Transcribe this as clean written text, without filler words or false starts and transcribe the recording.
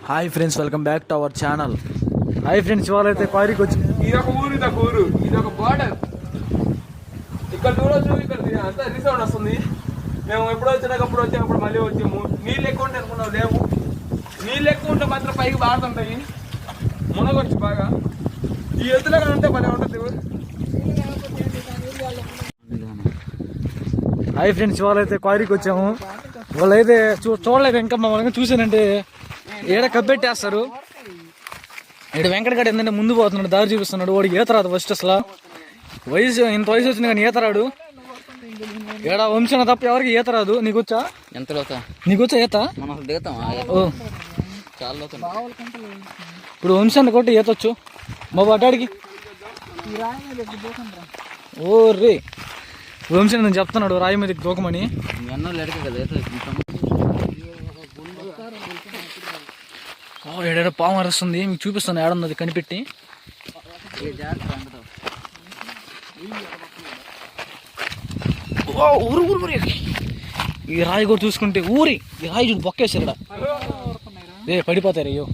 Hi friends, welcome back to our channel. Hi friends, ఇవాళైతే క్వారీకి వచ్చి ఇదొక ఊరు ఇదొక బార్డర్. ఇక్కడ చూడొచ్చు, ఇక్కడ అంతా రీసౌండ్ వస్తుంది. మేము ఎప్పుడు వచ్చినప్పుడు వచ్చేటప్పుడు మళ్ళీ వచ్చాము. నీళ్ళు ఎక్కువ ఉంటే అనుకున్నాం, లేవు. నీళ్ళు ఎక్కువ ఉంటే మాత్రం పైకి బారుతుంటాయి, మునగొచ్చు బాగా. ఈ ఎత్తులో ఉంటే భలే ఉంటుంది. హాయ్ ఫ్రెండ్స్, ఇవాళైతే క్వారీకి వచ్చాము. వాళ్ళైతే చూడలేదు ఇంకా. మమ్మల్ని చూసానంటే ఏడ కబ్బెట్టేస్తారు. ఇక్కడ వెంకటగడ ఏంటంటే ముందు పోతున్నాడు, దారి చూపిస్తున్నాడు. వాడికి ఈత రాదు ఫస్ట్. అసలు ఇంత వయసు వచ్చింది కానీ ఈత రాడు. ఏడ వంశన తప్ప ఎవరికి ఈత రాదు. నీకు వచ్చా? ఎంత నీకు వచ్చా ఈత? ఇప్పుడు వంశాన్ని కొట్టి ఈత వచ్చు మా అడ్డాడికి. ఓ రే, వంశీ నేను చెప్తున్నాడు రాయి మీదకి దూకమని. ఏడాడో పాము అరుస్తుంది, మీకు చూపిస్తాను ఏడున్నది కనిపెట్టి. ఊరు ఊరు ఈ రాయి కూడా చూసుకుంటే ఊరి ఈ రాయి చూడు బొక్కేసారు ఇక్కడ. పడిపోతారు. అయ్యో